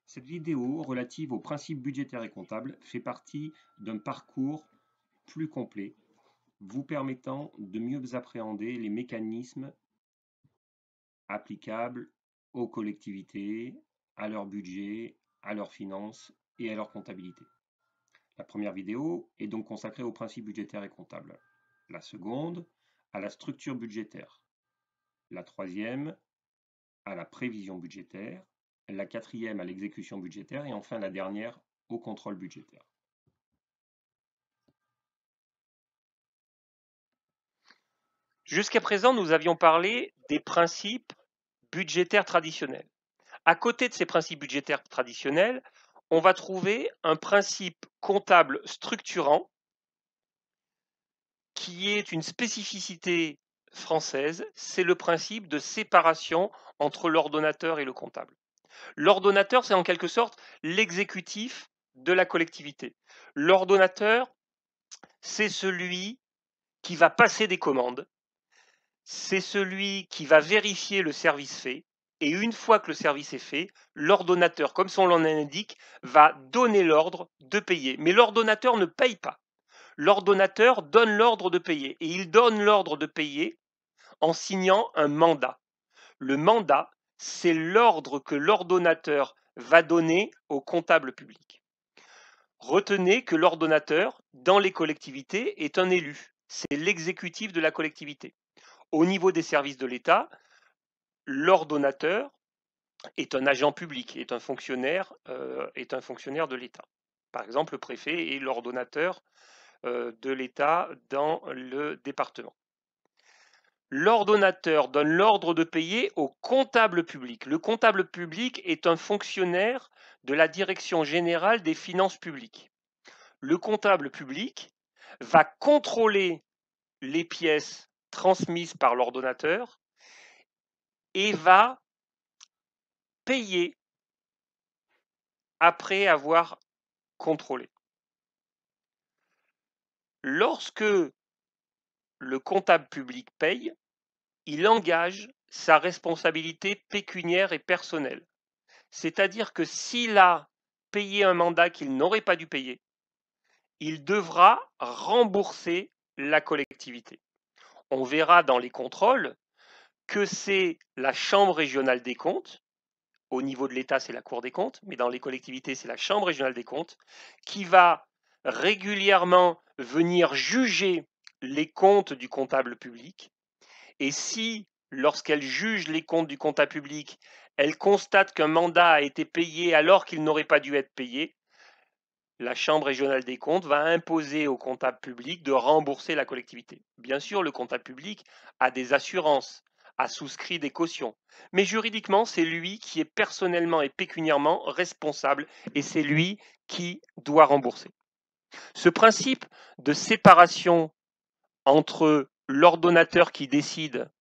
Cette vidéo relative aux principes budgétaires et comptables fait partie d'un parcours plus complet, vous permettant de mieux appréhender les mécanismes applicables aux collectivités, à leur budget, à leurs finances et à leur comptabilité. La première vidéo est donc consacrée aux principes budgétaires et comptables. La seconde, à la structure budgétaire. La troisième, à la prévision budgétaire. La quatrième, à l'exécution budgétaire. Et enfin, la dernière, au contrôle budgétaire. Jusqu'à présent, nous avions parlé des principes budgétaires traditionnels. À côté de ces principes budgétaires traditionnels, on va trouver un principe comptable structurant qui est une spécificité française, c'est le principe de séparation entre l'ordonnateur et le comptable. L'ordonnateur, c'est en quelque sorte l'exécutif de la collectivité. L'ordonnateur, c'est celui qui va passer des commandes, c'est celui qui va vérifier le service fait, et une fois que le service est fait, l'ordonnateur, comme son nom l'indique, va donner l'ordre de payer. Mais l'ordonnateur ne paye pas. L'ordonnateur donne l'ordre de payer, et il donne l'ordre de payer en signant un mandat. Le mandat, c'est l'ordre que l'ordonnateur va donner au comptable public. Retenez que l'ordonnateur, dans les collectivités, est un élu. C'est l'exécutif de la collectivité. Au niveau des services de l'État, l'ordonnateur est un agent public, est un fonctionnaire de l'État. Par exemple, le préfet est l'ordonnateur de l'État dans le département. L'ordonnateur donne l'ordre de payer au comptable public. Le comptable public est un fonctionnaire de la Direction générale des finances publiques. Le comptable public va contrôler les pièces transmises par l'ordonnateur et va payer après avoir contrôlé. Lorsque le comptable public paye, il engage sa responsabilité pécuniaire et personnelle. C'est-à-dire que s'il a payé un mandat qu'il n'aurait pas dû payer, il devra rembourser la collectivité. On verra dans les contrôles que c'est la Chambre régionale des comptes, au niveau de l'État c'est la Cour des comptes, mais dans les collectivités c'est la Chambre régionale des comptes, qui va régulièrement venir juger les comptes du comptable public. Et si, lorsqu'elle juge les comptes du comptable public, elle constate qu'un mandat a été payé alors qu'il n'aurait pas dû être payé, la Chambre régionale des comptes va imposer au comptable public de rembourser la collectivité. Bien sûr, le comptable public a des assurances, a souscrit des cautions, mais juridiquement, c'est lui qui est personnellement et pécuniairement responsable et c'est lui qui doit rembourser. Ce principe de séparation entre l'ordonnateur qui décide,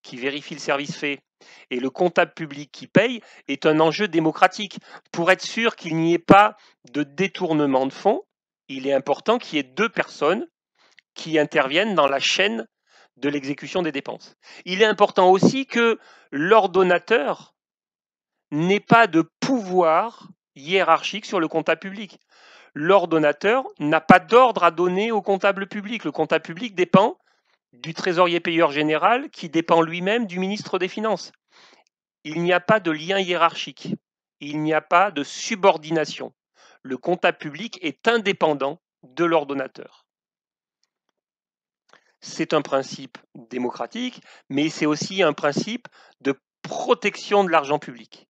qui vérifie le service fait, et le comptable public qui paye est un enjeu démocratique. Pour être sûr qu'il n'y ait pas de détournement de fonds, il est important qu'il y ait deux personnes qui interviennent dans la chaîne de l'exécution des dépenses. Il est important aussi que l'ordonnateur n'ait pas de pouvoir hiérarchique sur le comptable public. L'ordonnateur n'a pas d'ordre à donner au comptable public. Le comptable public dépend du trésorier payeur général qui dépend lui-même du ministre des Finances. Il n'y a pas de lien hiérarchique. Il n'y a pas de subordination. Le comptable public est indépendant de l'ordonnateur. C'est un principe démocratique, mais c'est aussi un principe de protection de l'argent public.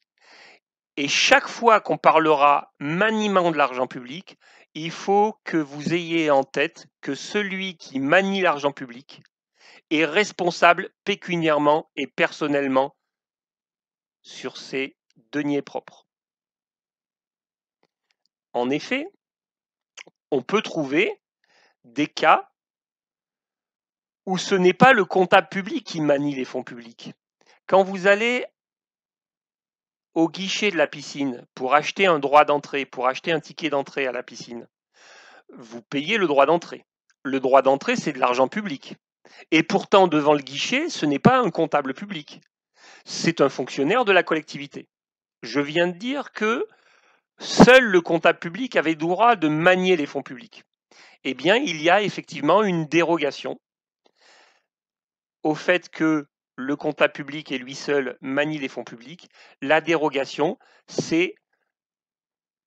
Et chaque fois qu'on parlera maniement de l'argent public, il faut que vous ayez en tête que celui qui manie l'argent public est responsable pécuniairement et personnellement sur ses deniers propres. En effet, on peut trouver des cas où ce n'est pas le comptable public qui manie les fonds publics. Quand vous allez au guichet de la piscine pour acheter un droit d'entrée, pour acheter un ticket d'entrée à la piscine, vous payez le droit d'entrée. Le droit d'entrée, c'est de l'argent public. Et pourtant, devant le guichet, ce n'est pas un comptable public. C'est un fonctionnaire de la collectivité. Je viens de dire que seul le comptable public avait droit de manier les fonds publics. Eh bien, il y a effectivement une dérogation au fait que le comptable public et lui seul manie les fonds publics. La dérogation,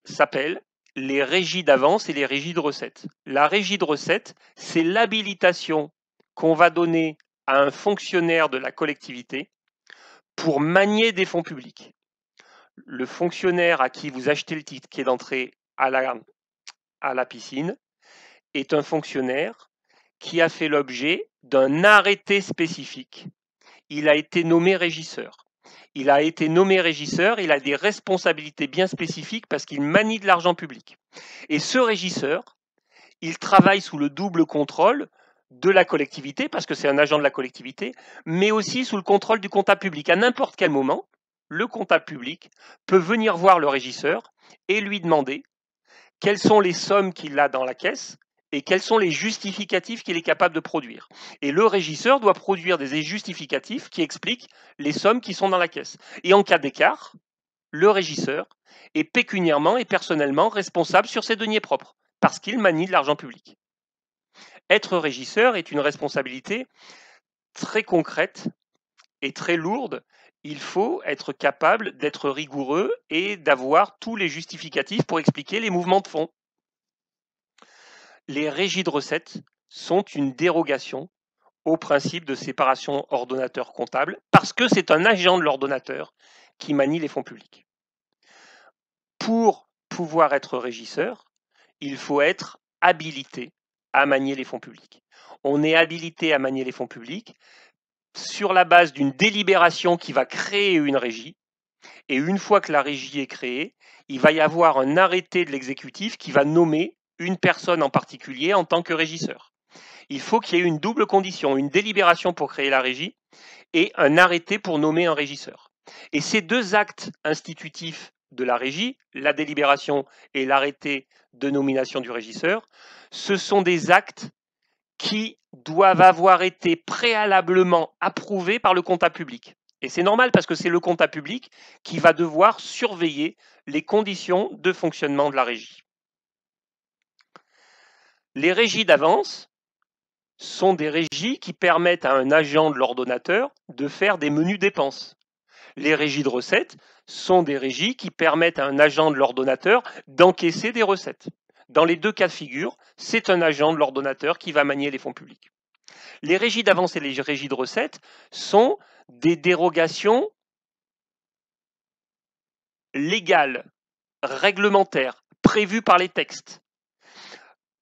s'appelle les régies d'avance et les régies de recettes. La régie de recettes, c'est l'habilitation qu'on va donner à un fonctionnaire de la collectivité pour manier des fonds publics. Le fonctionnaire à qui vous achetez le ticket d'entrée à la piscine est un fonctionnaire qui a fait l'objet d'un arrêté spécifique. Il a été nommé régisseur. Il a été nommé régisseur, il a des responsabilités bien spécifiques parce qu'il manie de l'argent public. Et ce régisseur, il travaille sous le double contrôle de la collectivité, parce que c'est un agent de la collectivité, mais aussi sous le contrôle du comptable public. À n'importe quel moment, le comptable public peut venir voir le régisseur et lui demander quelles sont les sommes qu'il a dans la caisse et quels sont les justificatifs qu'il est capable de produire. Et le régisseur doit produire des justificatifs qui expliquent les sommes qui sont dans la caisse. Et en cas d'écart, le régisseur est pécuniairement et personnellement responsable sur ses deniers propres, parce qu'il manie de l'argent public. Être régisseur est une responsabilité très concrète et très lourde. Il faut être capable d'être rigoureux et d'avoir tous les justificatifs pour expliquer les mouvements de fonds. Les régies de recettes sont une dérogation au principe de séparation ordonnateur-comptable parce que c'est un agent de l'ordonnateur qui manie les fonds publics. Pour pouvoir être régisseur, il faut être habilité à manier les fonds publics. On est habilité à manier les fonds publics sur la base d'une délibération qui va créer une régie. Et une fois que la régie est créée, il va y avoir un arrêté de l'exécutif qui va nommer une personne en particulier en tant que régisseur. Il faut qu'il y ait une double condition, une délibération pour créer la régie et un arrêté pour nommer un régisseur. Et ces deux actes institutifs de la régie, la délibération et l'arrêté de nomination du régisseur, ce sont des actes qui doivent avoir été préalablement approuvés par le comptable public. Et c'est normal parce que c'est le comptable public qui va devoir surveiller les conditions de fonctionnement de la régie. Les régies d'avance sont des régies qui permettent à un agent de l'ordonnateur de faire des menus dépenses. Les régies de recettes sont des régies qui permettent à un agent de l'ordonnateur d'encaisser des recettes. Dans les deux cas de figure, c'est un agent de l'ordonnateur qui va manier les fonds publics. Les régies d'avance et les régies de recettes sont des dérogations légales, réglementaires, prévues par les textes.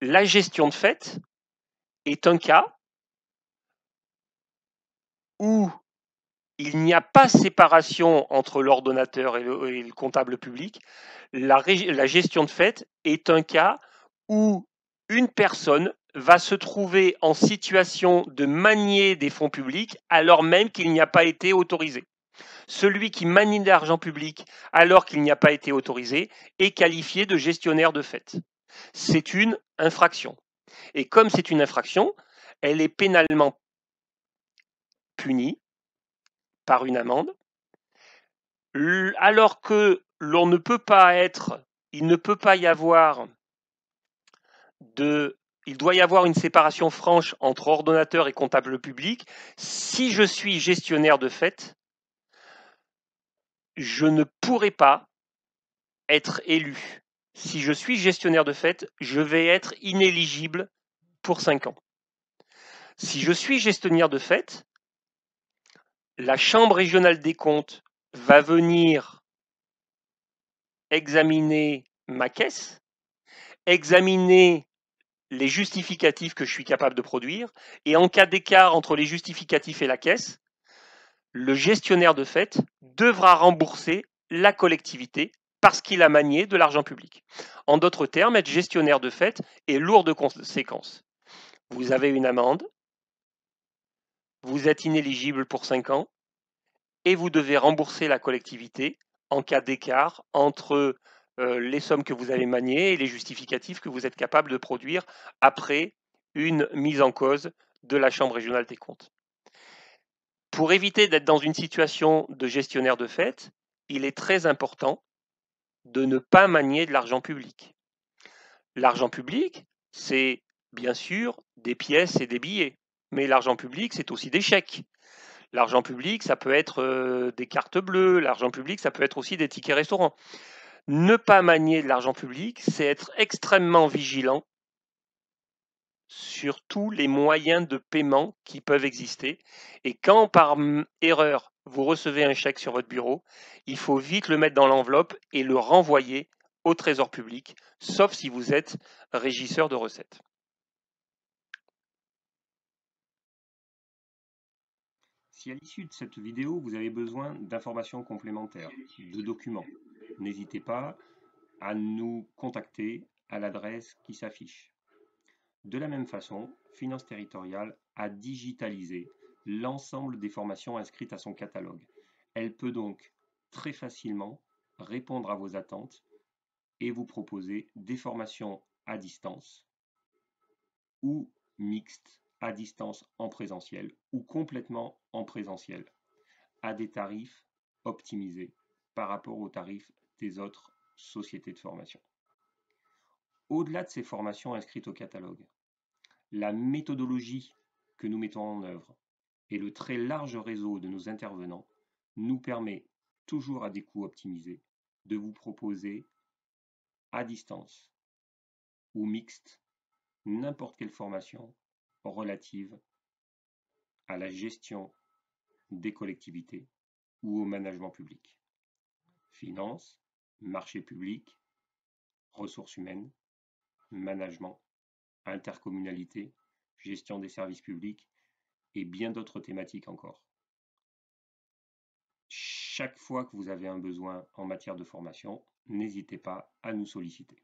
La gestion de fait est un cas où il n'y a pas séparation entre l'ordonnateur et le comptable public. La gestion de fait est un cas où une personne va se trouver en situation de manier des fonds publics alors même qu'il n'y a pas été autorisé. Celui qui manie de l'argent public alors qu'il n'y a pas été autorisé est qualifié de gestionnaire de fait. C'est une infraction. Et comme c'est une infraction, elle est pénalement punie par une amende, alors que l'on ne peut pas être, il ne peut pas y avoir il doit y avoir une séparation franche entre ordonnateur et comptable public. Si je suis gestionnaire de fait, je ne pourrai pas être élu. Si je suis gestionnaire de fait, je vais être inéligible pour 5 ans. Si je suis gestionnaire de fait, la Chambre régionale des comptes va venir examiner ma caisse, examiner les justificatifs que je suis capable de produire, et en cas d'écart entre les justificatifs et la caisse, le gestionnaire de fait devra rembourser la collectivité parce qu'il a manié de l'argent public. En d'autres termes, être gestionnaire de fait est lourd de conséquences. Vous avez une amende, vous êtes inéligible pour 5 ans, et vous devez rembourser la collectivité en cas d'écart entre les sommes que vous avez maniées et les justificatifs que vous êtes capable de produire après une mise en cause de la Chambre régionale des comptes. Pour éviter d'être dans une situation de gestionnaire de fait, il est très important de ne pas manier de l'argent public. L'argent public, c'est bien sûr des pièces et des billets, mais l'argent public, c'est aussi des chèques. L'argent public, ça peut être des cartes bleues, l'argent public, ça peut être aussi des tickets restaurants. Ne pas manier de l'argent public, c'est être extrêmement vigilant sur tous les moyens de paiement qui peuvent exister. Et quand par erreur, vous recevez un chèque sur votre bureau, il faut vite le mettre dans l'enveloppe et le renvoyer au Trésor public, sauf si vous êtes régisseur de recettes. Si à l'issue de cette vidéo, vous avez besoin d'informations complémentaires, de documents, n'hésitez pas à nous contacter à l'adresse qui s'affiche. De la même façon, Finance Territoriale a digitalisé l'ensemble des formations inscrites à son catalogue. Elle peut donc très facilement répondre à vos attentes et vous proposer des formations à distance ou mixtes, à distance en présentiel ou complètement en présentiel, à des tarifs optimisés par rapport aux tarifs des autres sociétés de formation. Au-delà de ces formations inscrites au catalogue, la méthodologie que nous mettons en œuvre et le très large réseau de nos intervenants nous permet, toujours à des coûts optimisés, de vous proposer à distance ou mixte n'importe quelle formation relative à la gestion des collectivités ou au management public. Finance, marché public, ressources humaines, management, intercommunalité, gestion des services publics et bien d'autres thématiques encore. Chaque fois que vous avez un besoin en matière de formation, n'hésitez pas à nous solliciter.